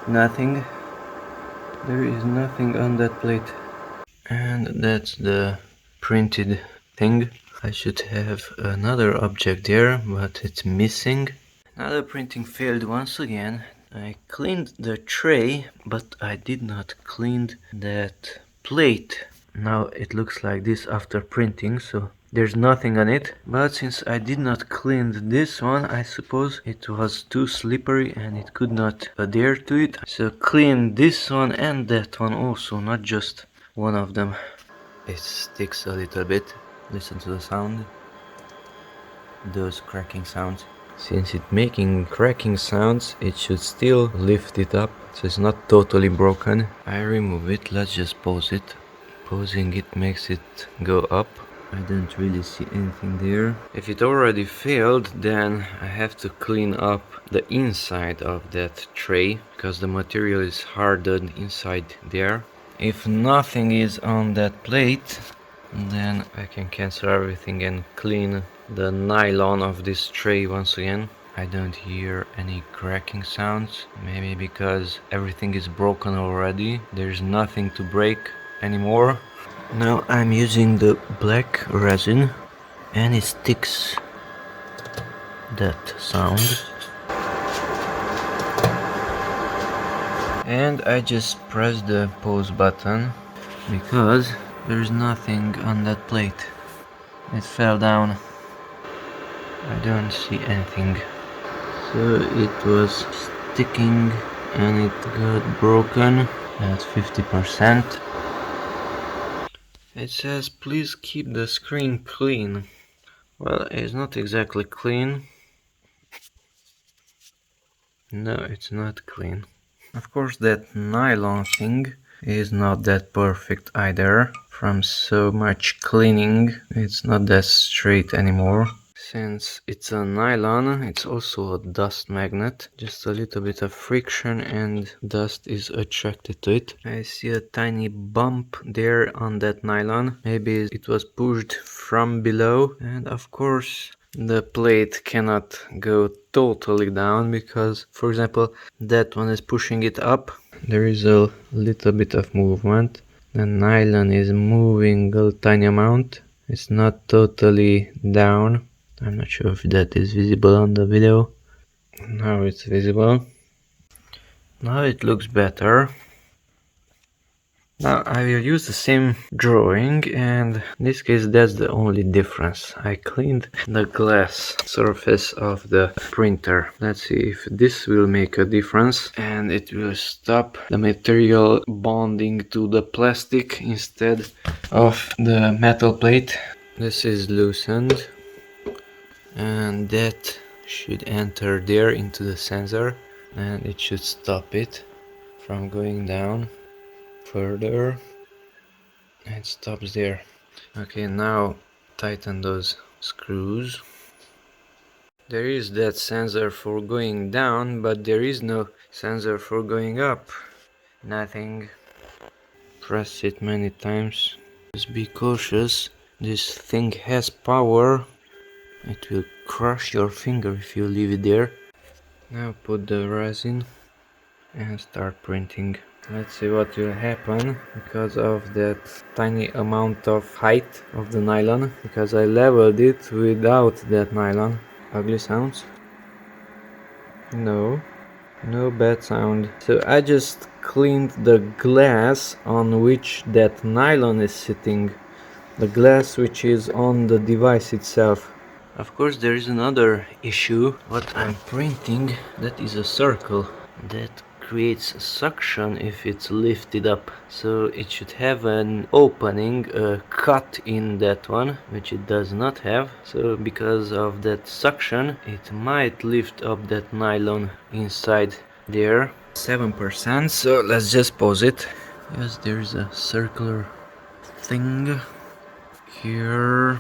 Nothing. There is nothing on that plate. And that's the printed thing. I should have another object there, but it's missing. Another printing failed once again. I cleaned the tray, but I did not clean that plate. Now it looks like this after printing, so there's nothing on it. But since I did not clean this one, I suppose it was too slippery and it could not adhere to it. So clean this one and that one also, not just one of them. It sticks a little bit. Listen to the sound. Those cracking sounds. Since it's making cracking sounds, it should still lift it up, so it's not totally broken. I remove it, let's just pause it. Pausing it makes it go up. I don't really see anything there. If it already failed, then I have to clean up the inside of that tray, because the material is hardened inside there. If nothing is on that plate, then I can cancel everything and clean the nylon of this tray once again. I don't hear any cracking sounds, maybe because everything is broken already. There's nothing to break anymore. Now I'm using the black resin and it sticks that sound. And I just press the pause button because there's nothing on that plate. It fell down. I don't see anything. So it was sticking and it got broken at 50%. It says please keep the screen clean. Well, it's not exactly clean. No, it's not clean. Of course that nylon thing is not that perfect either. From so much cleaning, it's not that straight anymore. Since it's a nylon, it's also a dust magnet. Just a little bit of friction and dust is attracted to it. I see a tiny bump there on that nylon. Maybe it was pushed from below. And of course, the plate cannot go totally down because, for example, that one is pushing it up. There is a little bit of movement. The nylon is moving a tiny amount. It's not totally down. I'm not sure if that is visible on the video. Now it's visible. Now it looks better. Now I will use the same drawing, and in this case that's the only difference. I cleaned the glass surface of the printer. Let's see if this will make a difference and it will stop the material bonding to the plastic instead of the metal plate. This is loosened and that should enter there into the sensor and it should stop it from going down further. It stops there. Okay, now tighten those screws. There is that sensor for going down, but there is no sensor for going up. Nothing. Press it many times. Just be cautious. This thing has power. It will crush your finger if you leave it there. Now put the resin and start printing. Let's see what will happen because of that tiny amount of height of the nylon, because I leveled it without that nylon. Ugly sounds? No bad sound. So I just cleaned the glass on which that nylon is sitting, the glass which is on the device itself. Of course there is another issue. What I'm printing, that is a circle that creates suction if it's lifted up, so it should have an opening, a cut in that one, which it does not have. So because of that suction it might lift up that nylon inside there. 7%, so let's just pause it. Yes, there's a circular thing here.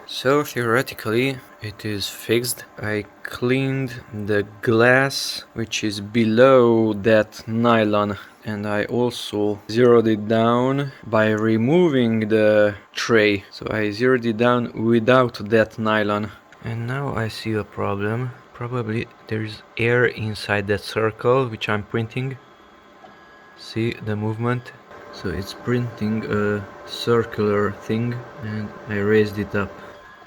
So theoretically it is fixed. I cleaned the glass which is below that nylon, and I also zeroed it down by removing the tray. So I zeroed it down without that nylon. And now I see a problem. probably there's air inside that circle which I'm printing. See the movement? So it's printing a circular thing, and I raised it up.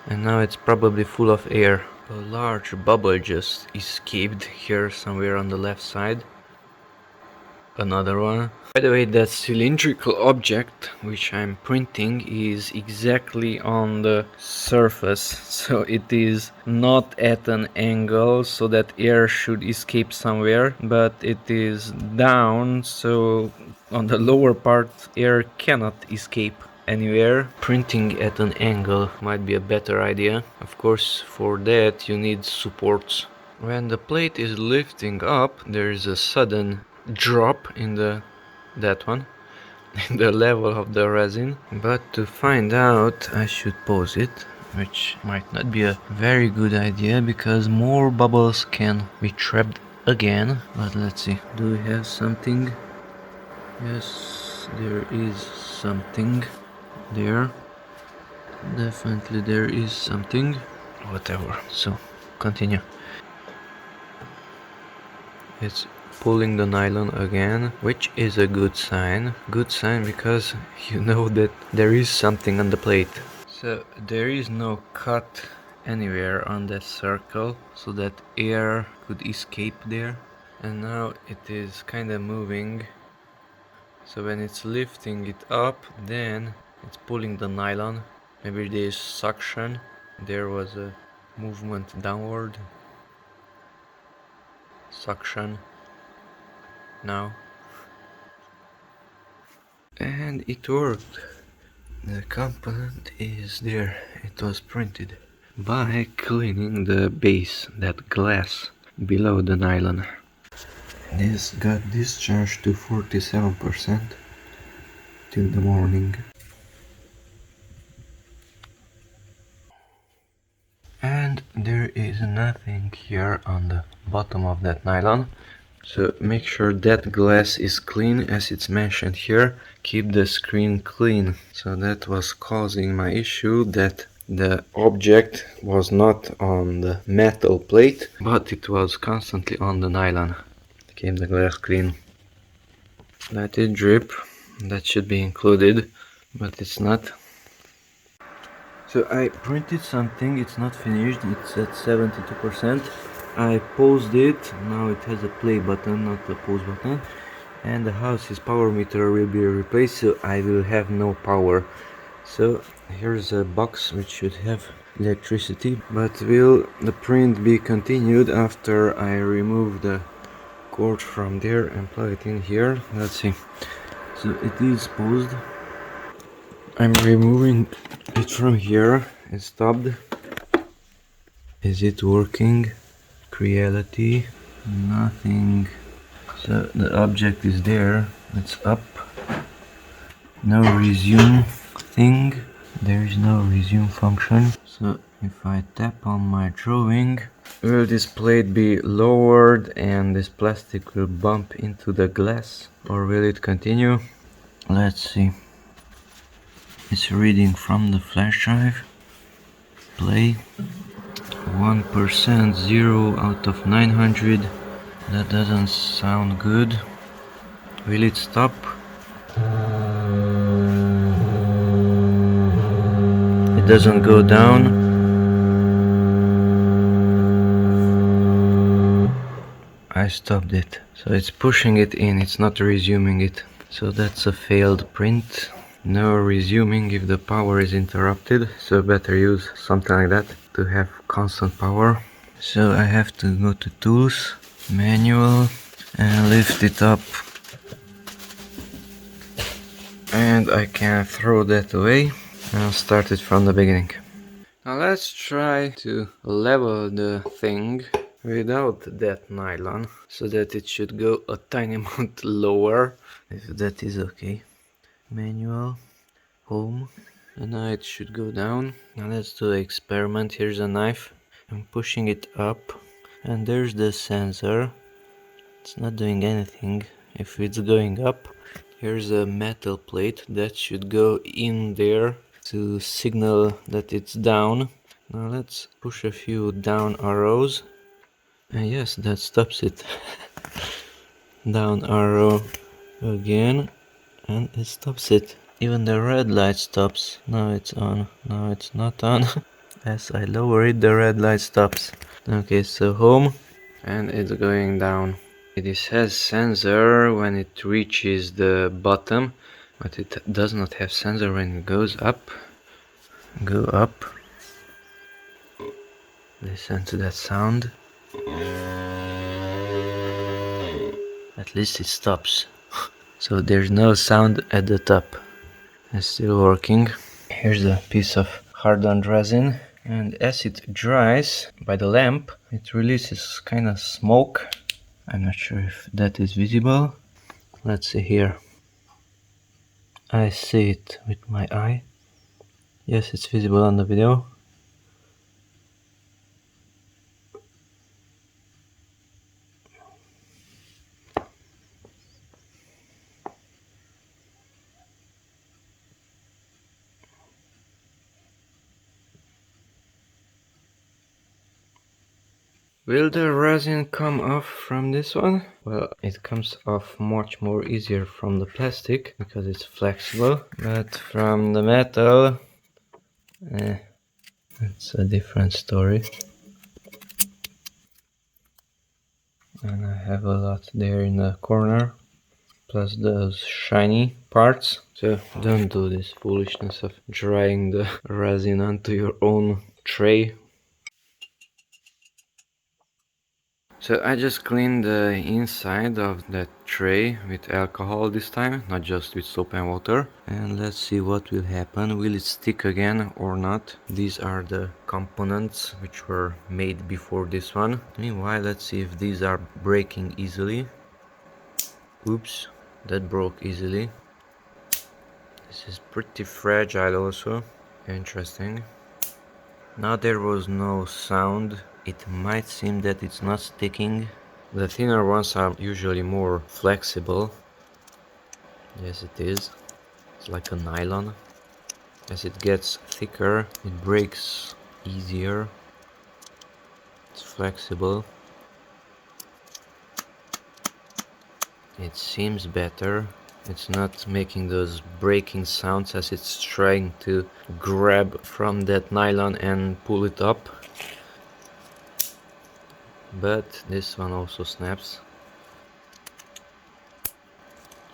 And now it's probably full of air. A large bubble just escaped here somewhere on the left side. Another one. By the way, that cylindrical object which I'm printing is exactly on the surface, so it is not at an angle so that air should escape somewhere, but it is down, so on the lower part air cannot escape anywhere. Printing at an angle might be a better idea. Of course, for that you need supports. When the plate is lifting up, there is a sudden drop in that one in the level of the resin, but to find out I should pause it, which might not be a very good idea because more bubbles can be trapped again. But let's see, do we have something? Yes, there is something there. Definitely there is something. Whatever, so continue. It's pulling the nylon again, which is a good sign. Good sign because you know that there is something on the plate. So there is no cut anywhere on that circle so that air could escape there. And now it is kind of moving. So when it's lifting it up, then it's pulling the nylon. Maybe there is suction. There was a movement downward. Suction. Now. And it worked. The component is there. It was printed by cleaning the base, that glass below the nylon. This got discharged to 47% till the morning. And there is nothing here on the bottom of that nylon. So make sure that glass is clean as it's mentioned here. Keep the screen clean. So that was causing my issue, that the object was not on the metal plate, but it was constantly on the nylon. Keep the glass clean. Let it drip. That should be included, but it's not. So I printed something, it's not finished, it's at 72%. I paused it, now it has a play button, not a pause button. And the house's power meter will be replaced, so I will have no power. So here's a box which should have electricity, but will the print be continued after I remove the cord from there and plug it in here? Let's see. So it is paused. I'm removing it from here. It stopped. Is it working? Creality? Nothing. So the object is there. It's up. No resume thing. There is no resume function. So if I tap on my drawing, will this plate be lowered and this plastic will bump into the glass, or will it continue? Let's see. It's reading from the flash drive. Play. 1%, 0 out of 900. That doesn't sound good. Will it stop? It doesn't go down. I stopped it. So it's pushing it in, it's not resuming it. So that's a failed print. No resuming if the power is interrupted, so better use something like that to have constant power. So I have to go to tools, manual, and lift it up. And I can throw that away and start it from the beginning. Now let's try to level the thing without that nylon, so that it should go a tiny amount lower, if that is okay. Manual, home, and now it should go down. Now let's do an experiment. Here's a knife. I'm pushing it up, and there's the sensor. It's not doing anything. If it's going up, here's a metal plate that should go in there to signal that it's down. Now let's push a few down arrows. And yes, that stops it. Down arrow again, and it stops it. Even the red light stops. Now it's on, now it's not on. As I lower it, the red light stops. Okay, so home, and it's going down. It has sensor when it reaches the bottom, but it does not have sensor when it goes up. Go up. Listen to that sound. At least it stops. So there's no sound at the top. It's still working. Here's a piece of hardened resin, and as it dries by the lamp, it releases kind of smoke. I'm not sure if that is visible. Let's see here. I see it with my eye. Yes, it's visible on the video. Will the resin come off from this one? Well, it comes off much more easier from the plastic because it's flexible, but from the metal, it's a different story. And I have a lot there in the corner, plus those shiny parts. So don't do this foolishness of drying the resin onto your own tray. So I just cleaned the inside of that tray with alcohol this time, not just with soap and water. And let's see what will happen. Will it stick again or not? These are the components which were made before this one. Meanwhile, let's see if these are breaking easily. Oops, that broke easily. This is pretty fragile also. Interesting. Now there was no sound. It might seem that it's not sticking. The thinner ones are usually more flexible. Yes, it is. It's like a nylon. As it gets thicker, it breaks easier. It's flexible. It seems better. It's not making those breaking sounds as it's trying to grab from that nylon and pull it up. But this one also snaps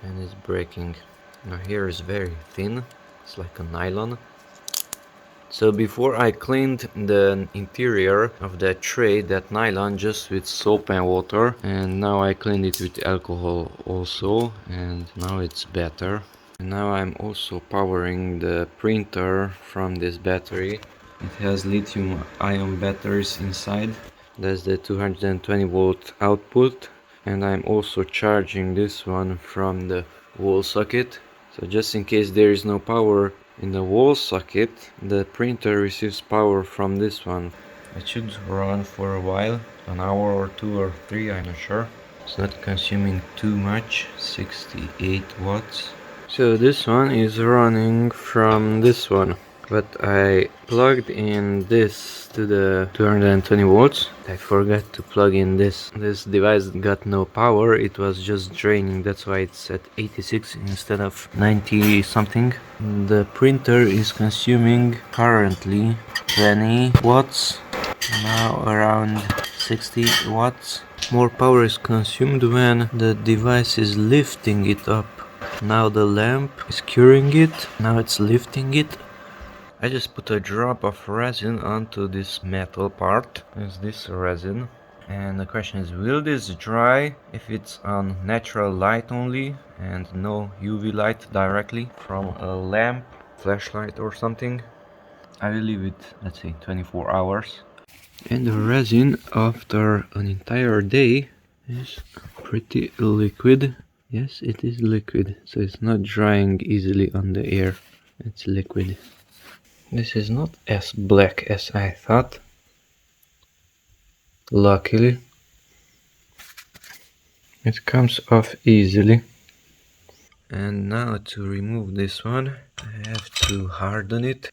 and is breaking. Now here is very thin. It's like a nylon. So before I cleaned the interior of that tray, that nylon, just with soap and water, and now I cleaned it with alcohol also, and now it's better. And now I'm also powering the printer from this battery. It has lithium ion batteries inside. That's the 220 volt output, and I'm also charging this one from the wall socket. So just in case there is no power in the wall socket, the printer receives power from this one. It should run for a while, an hour or two or three, I'm not sure. It's not consuming too much, 68 watts. So this one is running from this one, but I plugged in this to the 220 volts. I forgot to plug in this. This device got no power, it was just draining, that's why it's at 86 instead of 90 something. The printer is consuming currently 20 watts, now around 60 watts. More power is consumed when the device is lifting it up. Now the lamp is curing it, now it's lifting it. I just put a drop of resin onto this metal part. Is this resin? And the question is, will this dry if it's on natural light only and no UV light directly from a lamp, flashlight or something? I will leave it, let's say, 24 hours. And the resin after an entire day is pretty liquid. Yes, it is liquid, so it's not drying easily on the air. It's liquid. This is not as black as I thought. Luckily, it comes off easily. And now to remove this one, I have to harden it.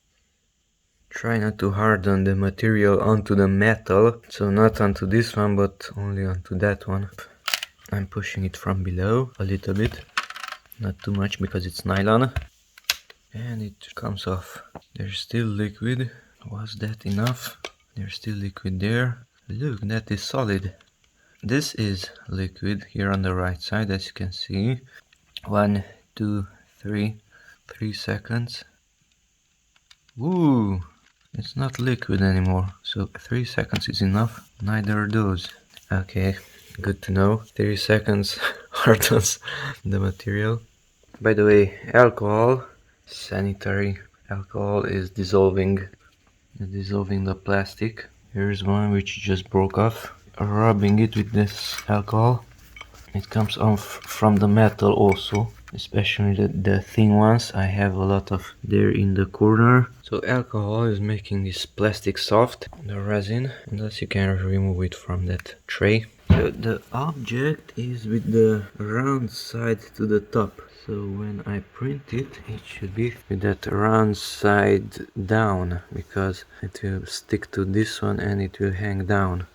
Try not to harden the material onto the metal, so not onto this one but only onto that one. I'm pushing it from below a little bit, not too much because it's nylon, and it comes off. There's still liquid. Was that enough? There's still liquid there. Look, that is solid. This is liquid here on the right side, as you can see. 1, 2, 3 seconds. Ooh, it's not liquid anymore, so 3 seconds is enough. Neither are those. Okay, good to know. 3 seconds hardens the material. By the way, alcohol, sanitary alcohol, is dissolving the plastic. Here's one which just broke off. Rubbing it with this alcohol, it comes off from the metal also, especially the thin ones. I have a lot of there in the corner. So alcohol is making this plastic soft, the resin, and thus you can remove it from that tray. So the object is with the round side to the top. So when I print it, it should be with that round side down, because it will stick to this one and it will hang down.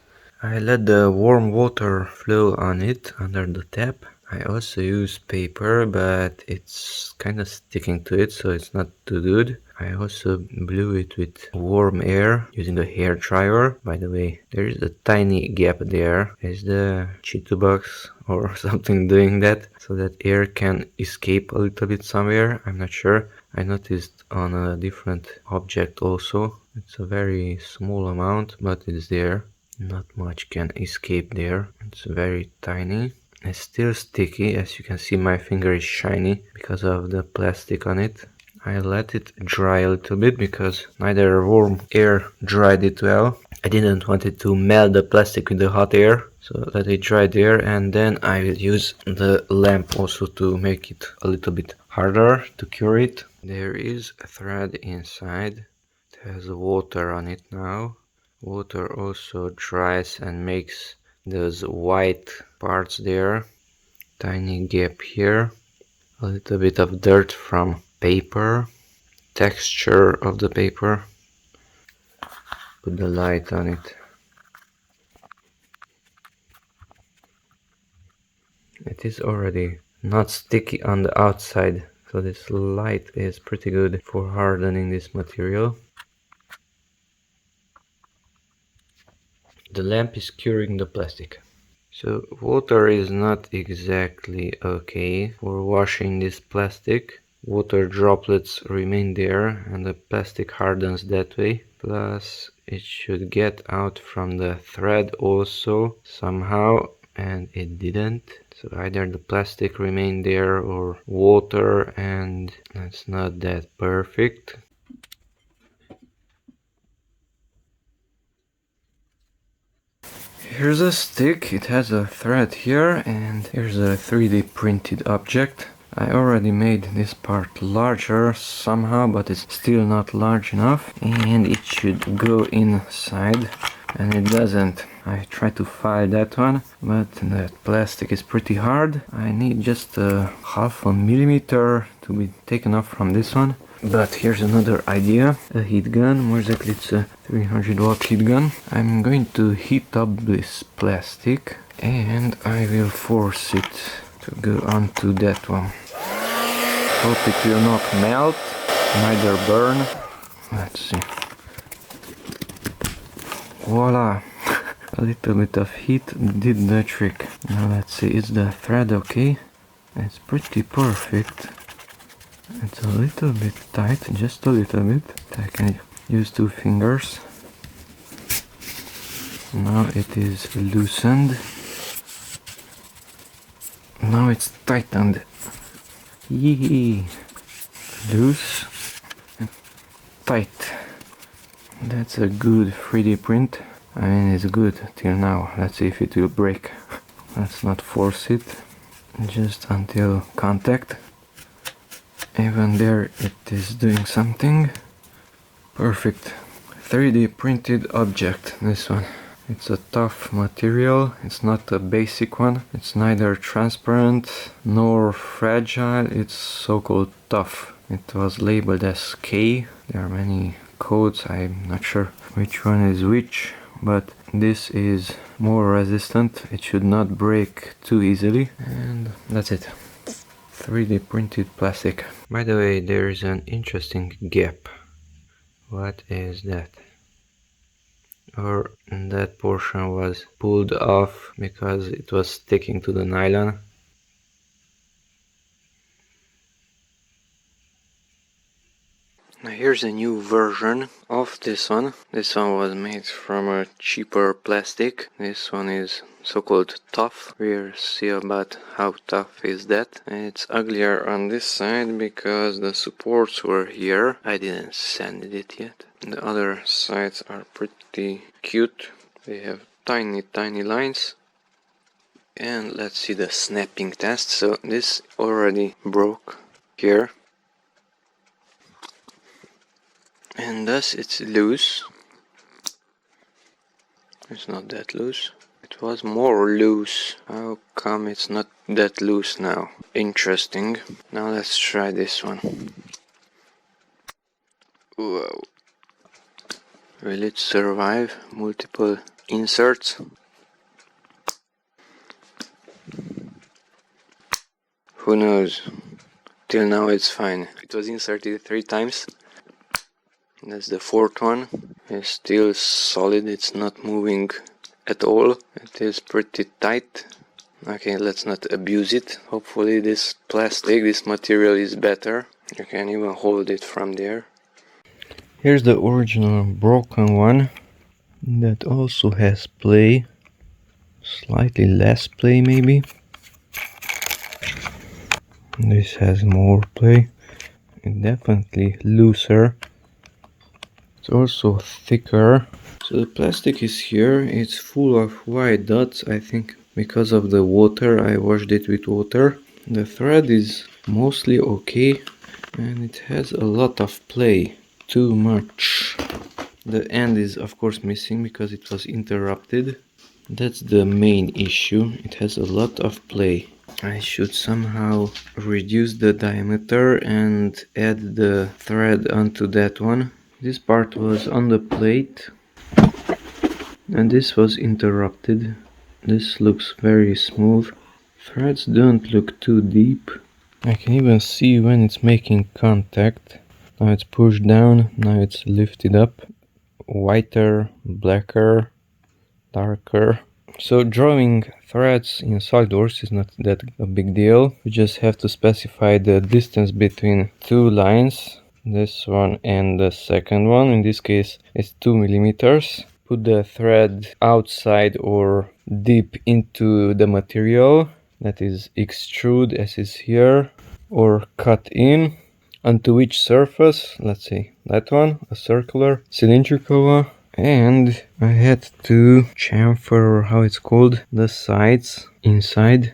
I let the warm water flow on it under the tap. I also use paper, but it's kind of sticking to it, so it's not too good. I also blew it with warm air using a hair dryer. By the way, there is a tiny gap there. Is the Cheeto box or something doing that, so that air can escape a little bit somewhere? I'm not sure. I noticed on a different object also. It's a very small amount, but it's there. Not much can escape there. It's very tiny. It's still sticky. As you can see, my finger is shiny because of the plastic on it. I let it dry a little bit because neither warm air dried it well. I didn't want it to melt the plastic with the hot air, so let it dry there, and then I will use the lamp also to make it a little bit harder to cure it. There is a thread inside. It has water on it now. Water also dries and makes those white parts there. Tiny gap here. A little bit of dirt from paper. Texture of the paper. Put the light on it. It is already not sticky on the outside, so this light is pretty good for hardening this material. The lamp is curing the plastic. So water is not exactly okay for washing this plastic. Water droplets remain there and the plastic hardens that way. Plus it should get out from the thread also somehow, and it didn't. So either the plastic remained there or water, and that's not that perfect. Here's a stick, it has a thread here, and here's a 3D printed object. I already made this part larger somehow, but it's still not large enough, and it should go inside, and it doesn't. I tried to file that one, but that plastic is pretty hard. I need just a 0.5 millimeter to be taken off from this one. But here's another idea, a heat gun, more exactly it's a 300 watt heat gun. I'm going to heat up this plastic and I will force it to go onto that one. Hope it will not melt, neither burn. Let's see. Voila! A little bit of heat did the trick. Now let's see, is the thread okay? It's pretty perfect. It's a little bit tight, just a little bit. I can use 2 fingers. Now it is loosened. Now it's tightened. Yee! Loose and tight. That's a good 3D print. I mean, it's good till now. Let's see if it will break. Let's not force it. Just until contact. Even there it is doing something. Perfect. 3D printed object, this one. It's a tough material, it's not a basic one. It's neither transparent nor fragile, it's so-called tough. It was labeled as K. There are many codes, I'm not sure which one is which, but this is more resistant. It should not break too easily, and that's it. 3D printed plastic. By the way, there is an interesting gap. What is that? Or that portion was pulled off because it was sticking to the nylon. Now here's a new version of this one. This one was made from a cheaper plastic. This one is so-called tough. We'll see about how tough is that. It's uglier on this side because the supports were here. I didn't sand it yet. The other sides are pretty cute. They have tiny lines. And let's see the snapping test. So this already broke here. And thus it's loose. It's not that loose. It was more loose. How come it's not that loose now? Interesting. Now let's try this one. Whoa. Will it survive multiple inserts? Who knows? Till now it's fine. It was inserted 3 times. That's the 4th one. It's still solid, it's not moving at all. It is pretty tight. Okay, let's not abuse it. Hopefully this plastic, this material is better. You can even hold it from there. Here's the original broken one that also has play. Slightly less play maybe. This has more play. And definitely looser. It's also thicker. So the plastic is here. It's full of white dots, I think because of the water. I washed it with water. The thread is mostly okay and it has a lot of play. Too much. The end is of course missing because it was interrupted. That's the main issue. It has a lot of play. I should somehow reduce the diameter and add the thread onto that one. This part was on the plate and this was interrupted. This looks very smooth. Threads don't look too deep. I can even see when it's making contact. Now it's pushed down, now it's lifted up. Whiter, blacker, darker. So drawing threads in SolidWorks is not that a big deal. You just have to specify the distance between 2 lines. This one and the second one, in this case it's 2 millimeters. Put the thread outside or deep into the material, that is extrude as is here, or cut in. Onto which surface? Let's see, that one, a circular, cylindrical one. And I had to chamfer, or how it's called, the sides inside.